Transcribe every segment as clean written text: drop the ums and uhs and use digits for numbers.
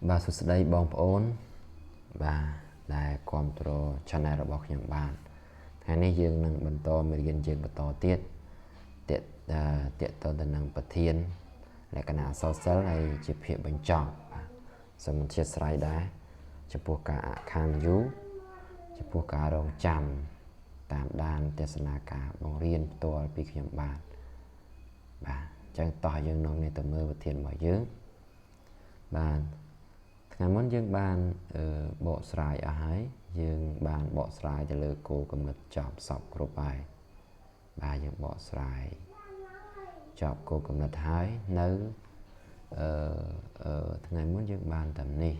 Bà sụt đây bong ổn bà đại control channelរបស់ខ្ញុំបានថ្ងៃនេះយើងនឹងបន្តមេរៀនយើងបន្តទៀតតទៅទៅនឹងប្រធានលក្ខណៈអក្សរសិល្ប៍ហើយជាភាគបញ្ចប់បាទសូមអធិស្ឋានដែរចំពោះការអខានយូចំពោះការរងចាំតាមដានទស្សនាការបង្រៀនផ្ទាល់ពីខ្ញុំបាទបាទអញ្ចឹងតោះយើងនាំគ្នាទៅមើលប្រធានរបស់យើងបាទថ្ងៃមុនយើងបានបកស្រាយអស់ហើយយើងបានបកស្រាយទៅលើគោលគំនិតចប់សពគ្រប់ហើយបាទយើងបកស្រាយចប់គោលគំនិតហើយនៅថ្ងៃមុនយើងបានតែនេះ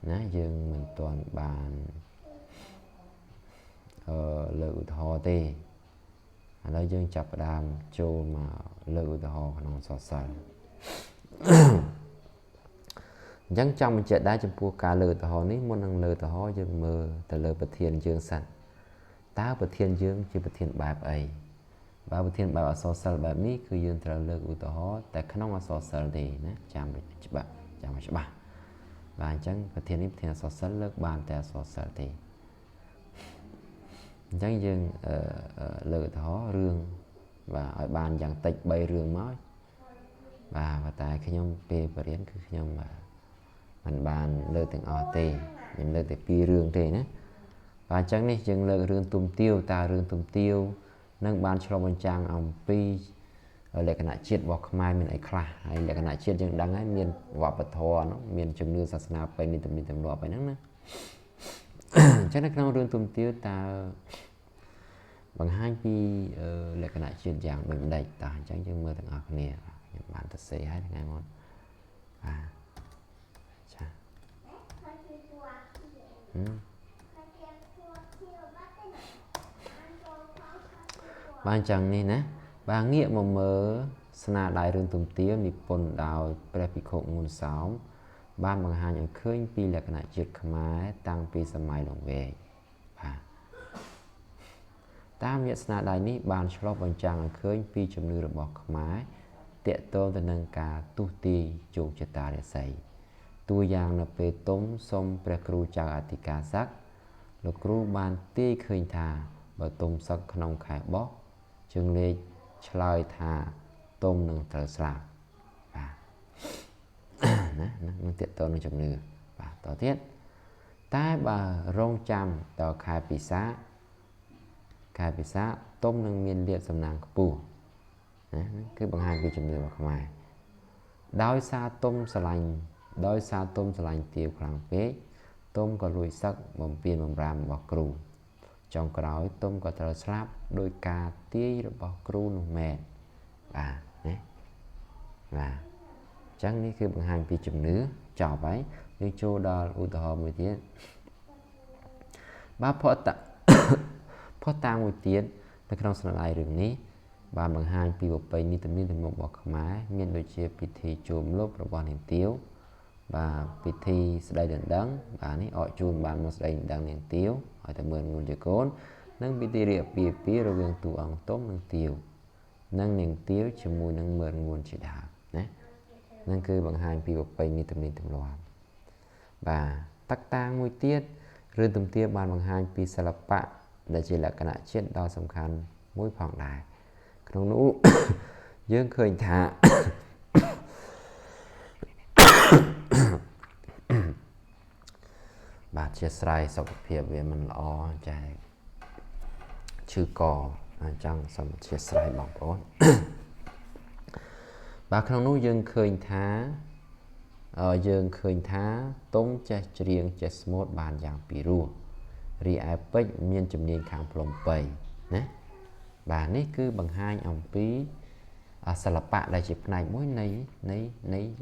ណាយើងមិនទាន់បានលើកឧទាហរណ៍ទេឥឡូវយើងចាប់ផ្ដើមចូលមកលើកឧទាហរណ៍ក្នុងសរសើរអញ្ចឹងចង់បញ្ជាក់ដែរចំពោះការលើកឧទាហរណ៍នេះមុននឹងលើកឧទាហរណ៍យើងមើលទៅលើប្រធានយើងសិនតើប្រធានយើងជាប្រធានបែបអីបើប្រធានបែបអក្សរសិល្ប៍បែបនេះគឺយើងត្រូវលើកឧទាហរណ៍តែក្នុងអក្សរសិល្ប៍ទេណាចាំច្បាស់បាទអញ្ចឹងប្រធាននេះប្រធានអក្សរសិល្ប៍លើកបានតែអក្សរសិល្ប៍ទេអញ្ចឹងយើងលើកឧទាហរណ៍រឿងបាទឲ្យបានយ៉ាងតិច3រឿងមកបាទតែខ្ញុំពេលបរៀនគឺខ្ញុំមិនបានលើកទាំងអស់ទេខ្ញុំលើកតែ2រឿងទេណាបាទអញ្ចឹងនេះយើងលើករឿងទុំទាវតើរឿងទុំទាវនឹងបានឆ្លុះបញ្ចាំងអំពីលក្ខណៈជាតិរបស់ខ្មែរមានអីខ្លះហើយលក្ខណៈជាតិយើងដឹងហើយមានវប្បធម៌នោះមានជំនឿសាសនាបែបនេះទំនៀមទម្លាប់អីហ្នឹងណាអញ្ចឹងនៅក្នុងរឿងទុំទាវតើបង្ហាញពីលក្ខណៈជាតិយ៉ាងដូចម្ដេចតើអញ្ចឹងយើងមើលទាំងអស់គ្នាខ្ញុំបានទៅសេហើយថ្ងៃមុនបាទចាបានចឹងនេះណាបាទងាកមកមើលស្នាដៃរឿងទុំទាវនិពន្ធដោយព្រះភិក្ខុងួនសោមបានបង្ហាញឲ្យឃើញពីលក្ខណៈជាតិខ្មែរតាំងពីសម័យលង្វែកបាទតាមរយៈស្នាដៃនេះបានឆ្លុះបញ្ចាំងឲ្យឃើញពីជំនឿរបស់ខ្មែរទាក់ទងទៅនឹងការទុះទាយជោគជតារាសីតួយ៉ាងនៅពេលទុំសុំព្រះគ្រូចៅអធិការសឹកលោកគ្រូបានទាយឃើញថាបើទុំសឹកក្នុងខែបោះជើងលេខឆ្លើយថាទុំនឹងត្រូវស្លាប់បាទណានឹងទាក់ទងនឹងជំនឿបាទតទៅទៀតតែបើរងចាំដល់ខែពិសាទុំនឹងមានលាភសំណាងខ្ពស់ណាគឺបង្ហាញពីជំនឿរបស់ខ្មែរដោយសារទុំស្រឡាញ់ទាវខ្លាំងពេកទុំក៏លួចសឹកបំពេញបំរាមរបស់គ្រូចុងក្រោយទុំក៏ត្រូវស្លាប់ដោយការទាយរបស់គ្រូនោះមែនបាទណាបាទអញ្ចឹងនេះគឺបង្ហាញពីជំនឿចប់ហើយយើងចូលដល់ឧទាហរណ៍មួយទៀតបាទផតាំងមួយទៀតនៅក្នុងស្នាដៃរឿងនេះបានបង្ហាញពីប្រពៃណីទំនៀមទម្លាប់របស់ខ្មែរមានដូចជាពិធីចូលម្លប់របស់នាងទាវបាទពិធីស្ដីដណ្ដឹងបាទនេះអកជូនបានមកស្ដីដណ្ដឹងនាងទាវឲ្យតែមើលងួនជាកូននិងពិធីរៀបពាពីរវាងតួអង្គទុំនិងទាវនិងនាងទាវជាមួយនឹងមើលងួនជាដើមណានឹងគឺបង្ហាញពីប្រពៃណីទំនៀមទម្លាប់បាទតាក់តាងមួយទៀតរឿងទុំទាវបានបង្ហាញពីសិល្បៈដែលជាលក្ខណៈជាតិដ៏សំខាន់មួយផងដែរក្នុងនោះយើងឃើញថាបាទជាស្រ័យសុខភាពវាមិនល្អចា៎ឈឺកចង់សូមអធិស្ឋានបងប្អូនបាទក្នុងនោះយើងឃើញថាទុំចេះច្រៀងចេះស្មូតបានយ៉ាងពីរោះរីឯពេជ្រមានជំនាញខាងភ្លុំពៃណាបាទនេះគឺបង្ហាញអំពីសិល្បៈដែលជាផ្នែកមួយនៃ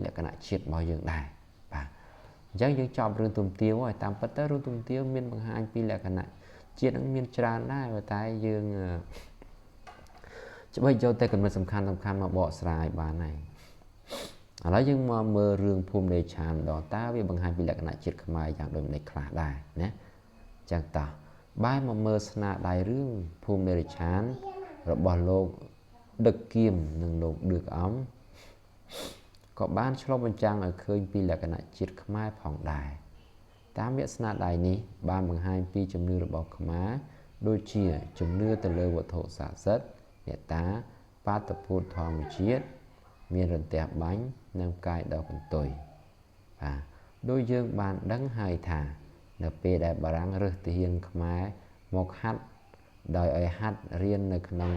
លក្ខណៈជាតិរបស់យើងដែរបាទអញ្ចឹងយើងចប់រឿងទុំទាវហើយតាមពិតទៅរឿងទុំទាវមានបង្ហាញពីលក្ខណៈជាតិនឹងមានច្រើនដែរតែយើងច្បីយកតែគំនិតសំខាន់មកបកស្រាយបានហើយឥឡូវយើងមកមើលរឿងភូមិដេឆានតើវាបង្ហាញពីលក្ខណៈជាតិខ្មែរយ៉ាងដូចម្តេចខ្លះដែរណាចឹងតោះបែរមកមើលស្នាដៃរឿងភូមិដេឆានរបស់លោកដឹកគៀមនិងលោកឌឿកអំក có banឆ្លុះបញ្ចាំងឲ្យឃើញពីលក្ខណៈជាតិខ្មែរផងដែរតាមវាសនាដៃនេះបានបង្ហាញពីជំនឿរបស់ខ្មែរដូចជាជំនឿទៅលើវត្ថុស័ក្តិសិទ្ធិអ្នកតាបាតុភូតធម្មជាតិមានរន្ទះបាញ់និងផ្កាយដកកន្ទុយបាទដោយយើងបានដឹងហើយថានៅពេលដែលបារាំងរើសទាហានខ្មែរមកហាត់ដោយឲ្យហាត់រៀននៅក្នុង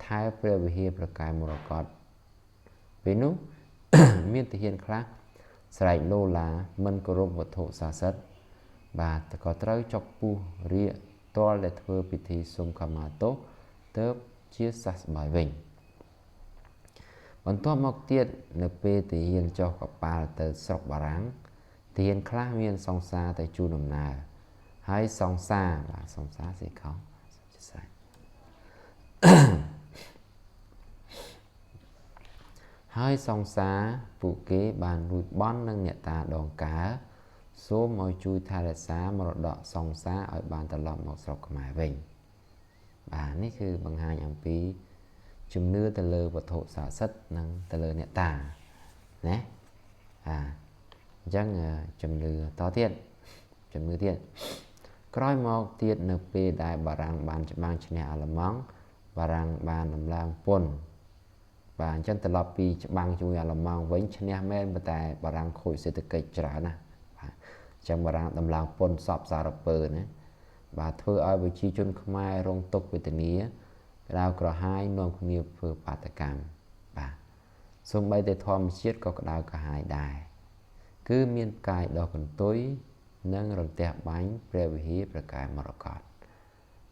ថែព្រះវិហារប្រកែមរកតពេលនោះ មានទាហានខ្លះស្រែកឡូឡាមិនគោរពវត្ថុស័ក្តិសិទ្ធិបាទក៏ត្រូវចុកពោះរាកទាល់តែធ្វើពិធីសុំខមាទោសទៅជាសះស្បើយវិញបន្ទាប់មកទៀតនៅពេលទាហានចុះកប៉ាល់ទៅស្រុកបារាំងទាហានខ្លះមានសង្សារទៅជួនដំណើរហើយសង្សារបាទសង្សារសេខោជាស្រេចហើយសង្សារពួកគេបានលួចបន់នឹងអ្នកតាដងកើសូមឲ្យជួយថែរក្សាមរតកសង្សារឲ្យបានត្រឡប់មកស្រុកខ្មែរវិញបាទនេះគឺបង្ហាញអំពីជំនឿទៅលើវត្ថុស័ក្តិសិទ្ធិនិងទៅលើអ្នកតាណាអញ្ចឹងជំនឿតទៀតជំនឿទៀតក្រោយមកទៀតនៅពេលដែលបារាំងបានច្បាំងឈ្នះអាល្លឺម៉ង់បារាំងបានដំឡើងពន្ធបាទអញ្ចឹងត្រឡប់ពីច្បាំងជាមួយអាល្លឺម៉ង់វិញឈ្នះមែនប៉ុន្តែបារាំងខូចសេដ្ឋកិច្ចច្រើនណាស់បាទអញ្ចឹងបារាំងដំឡើងពន្ធសពសារពើណាបាទធ្វើឲ្យប្រជាជនខ្មែររងទុក្ខវេទនាក្តៅក្រហាយនាំគ្នាធ្វើបាតកម្មបាទសូម្បីតែធម្មជាតិក៏ក្តៅក្រហាយដែរគឺមានកាយដកកន្ទុយនិងរន្ទះបាញ់ព្រះវិហារប្រកែមរកត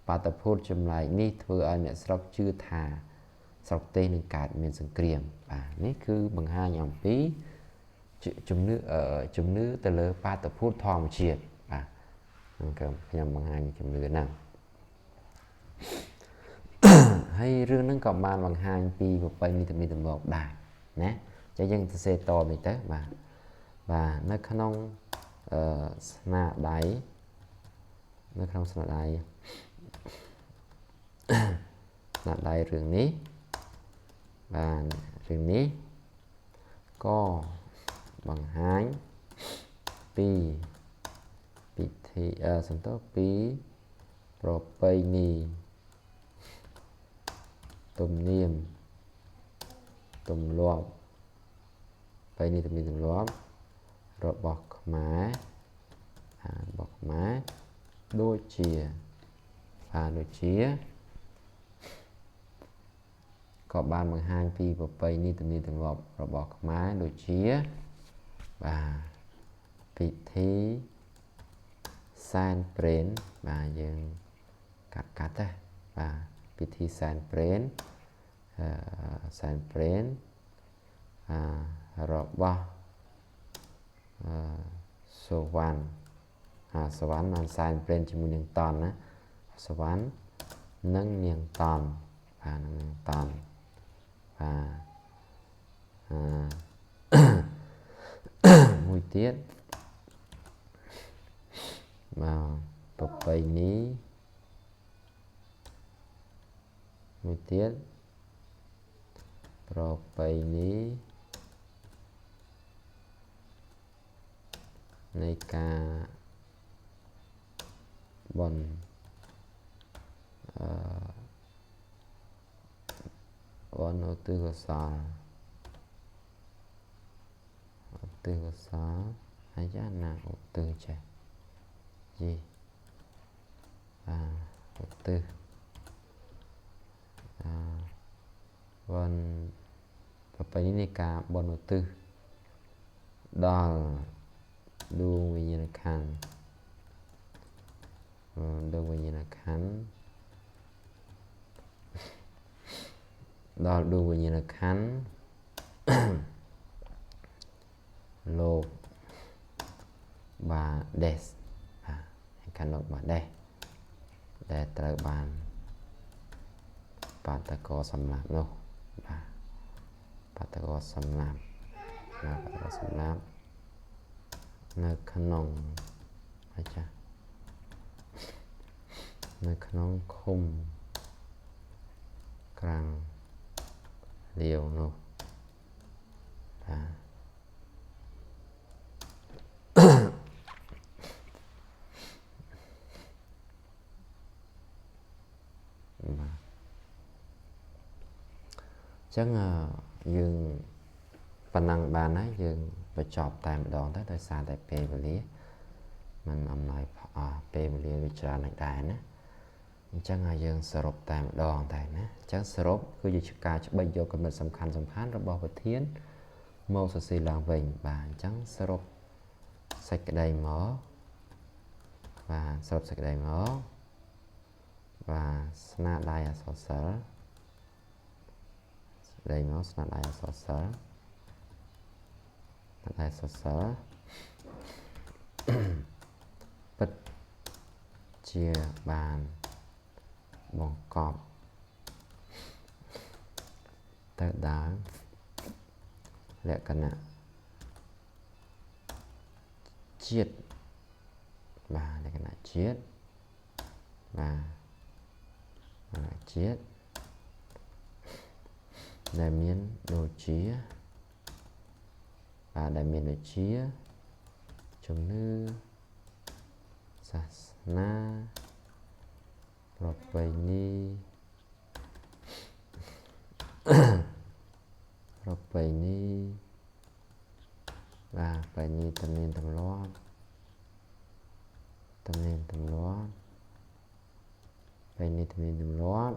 បាតុភូតចម្លែកនេះធ្វើឲ្យអ្នកស្រុកជឿថាស្រុកទេសនឹងកើតមានសង្គ្រាមបាទនេះគឺបង្ហាញអំពីជំនឿទៅលើបាតុភូតធម្មជាតិបាទខ្ញុំបង្ហាញជំនឿហ្នឹងហើយរឿងហ្នឹងក៏បានបង្ហាញពីប្រពៃណីទំនៀមទម្លាប់ដែរណាចឹងយើងសរសេរតនេះទៅបាទនៅក្នុងស្នាដៃស្នាដៃរឿងនេះបាទរឿងនេះក៏បង្ហាញពីពិធីសំដៅពីប្រពៃណីទំនៀមទម្លាប់ប្រពៃណីទំនៀមទម្លាប់របស់ខ្មែរដូចជាក៏បានបង្ហាញពីប្រពៃណីទំនៀមទម្លាប់របស់ខ្មែរដូចជាបាទពិធីសែនព្រេនបាទយើងកាត់ទៅបាទពិធីសែនព្រេនរបស់សុវណ្ណបានសែនព្រេនជាមួយនាងតនណាសុវណ្ណនិងនាងតនបាទនាងតនមួយទៀតមកប្រពៃណីមួយទៀតប្រពៃណីនៃការបន់ឧទ្ទិសកុសលហើយយ៉ាងណាឧទ្ទិសចេះយីឧទ្ទិសប្រពៃណីនៃការបន់ឧទ្ទិសដល់ដួងវិញ្ញាណក្ខន្ធលោកបាដេសលោកបាដេសដែលត្រូវបានបាតកោសម្លាប់នោះបាតកោសម្លាប់នៅក្នុងឃុំក្រាំងលាវនោះ Chẳng dương phần năng bàn ấy dương phải chọc tay một đòn tới đời xa tại bê và lý mình ông nói bê và lý vì trả nạch đài nữa chẳng dương sơ rộp tay một đòn tại nữa chẳng sơ rộp cứ như chức ca cho bây giờ cầm sầm khăn rồi bỏ vật thiên mô sơ xì làng vệnh và chẳng sơ rộp sạch cái đầy mở và sơ rộp sạch cái đầy mở và sna đai ở sở đây nó sna đai ở sở đai sở bật chia bàn bóng cọp tới đá lệ cân nạ chiết và lệ cân nạ chiết và chiết đại miến đồ chía và đại miến đồ chía trong nữ sát na rộp bầy ni rộp bầy ni và bầy ni tầm niên tầm loát tầm niên tầm loát bầy ni tầm niên tầm loát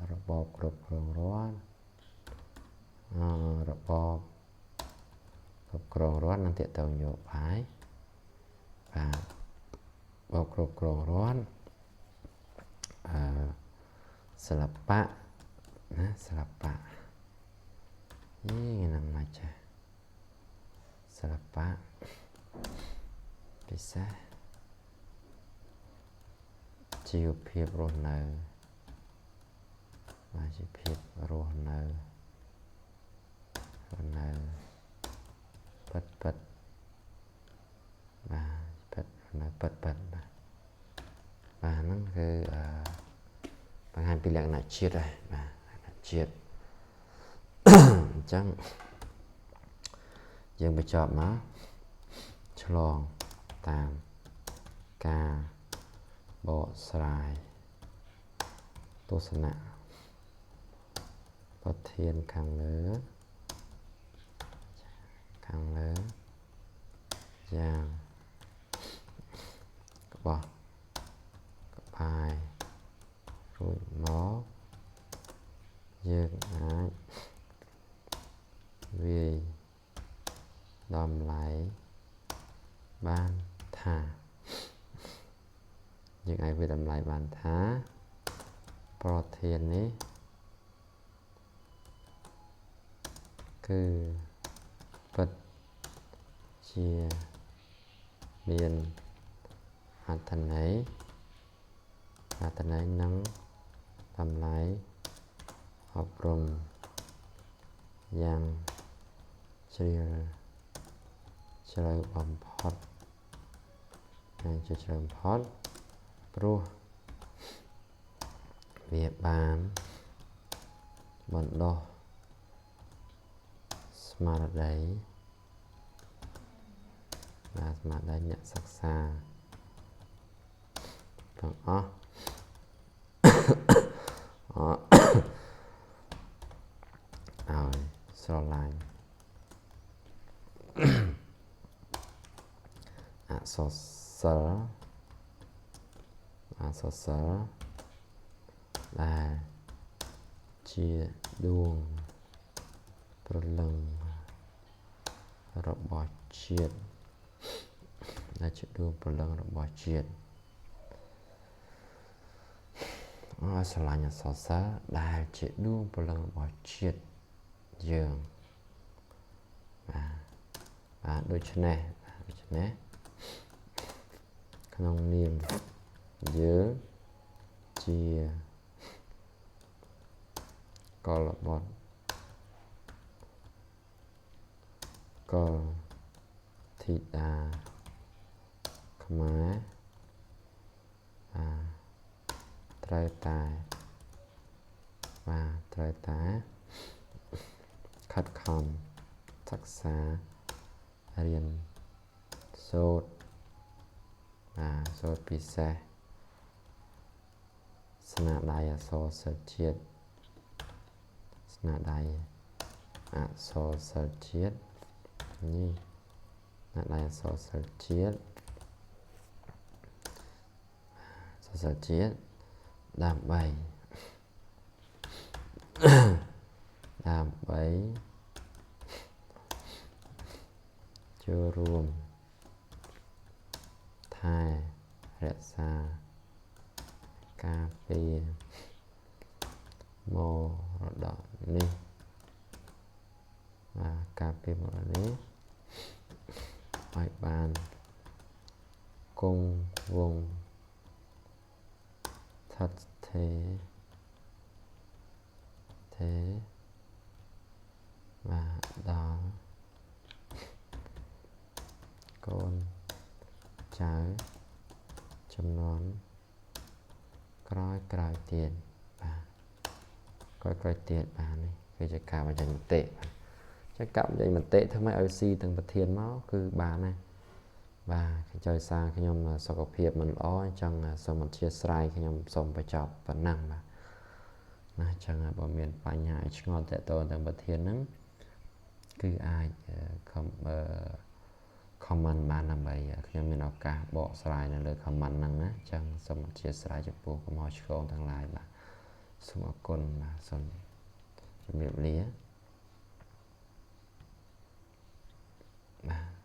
rộp bọc rộp krong loát rộp bọc rộp krong loát năng tiện tàu nhộ phái và bọc rộp krong loát selapa nah selapa ini nang maca selapa bisa chiều phiệp rùa nờ và chiều phiệp rùa nờ bật bật và bật nờ bật bật và nóคือbằng hai pin lạng là chiết đây và chiết chẳng dương phải chọn nó chlong tam ca bộ sài tô sna bát thiên càng lớn giang bỏ bài rồi nó dương ái vì đòm lại ban thả dương ái vì đòm lại ban thả proteinนี้คือปัจเจียเบียนอัตไหนnăngทำไรอบรมยังเฉลิมบำพดยังเฉลิมพดปรุเวียบานบนโดสมาร์ทได้vàสมาร์ทได้nhận sắc xa bằng rồi so lại so sớ là chia đuông lần rồi bỏ triệt là chia đuông lần rồi bỏ triệt selainnya sosa dah cik du pulang bocit dương và đôi chân này không niềm nhớ chia còn là bọt còn thịt khmá trời tài và trời tá khát khom sắc xá riêng sốt và sốt pizza sna đai so sơ chiết ស្នាដៃអក្សរសិល្ប៍ជាតិនេះស្នាដៃអក្សរសិល្ប៍ជាតិដើម្បីចូលរួមថែរក្សាការពារមរតកនេះការពារមរតកនេះឲ្យបានគង់វង្សស្ថិតស្ថេរដល់កូនចៅជំនាន់ក្រោយទៀតក្រោយទៀតបាទនេះគឺជាការបញ្ចេញមតិចាការបញ្ចេញមតិធ្វើម៉េចឲ្យស៊ីទាំងប្រធានមកគឺបានណាបាទចៅសារខ្ញុំសុខភាពមិនល្អអញ្ចឹងសូមអធិស្ឋានខ្ញុំសូមបញ្ចប់ប៉ុណ្ណឹងបាទណាអញ្ចឹងបើមានបញ្ហាឆ្ងល់តទៅទាំងប្រធានហ្នឹងគឺអាចcomment បានដើម្បីខ្ញុំមានឱកាសបកស្រាយនៅលើ comment ហ្នឹងណាអញ្ចឹងសូមអធិស្ឋានចំពោះកំហុសឆ្គងទាំងឡាយបាទសូមអរគុណបាទសូមជម្រាបលាបាទ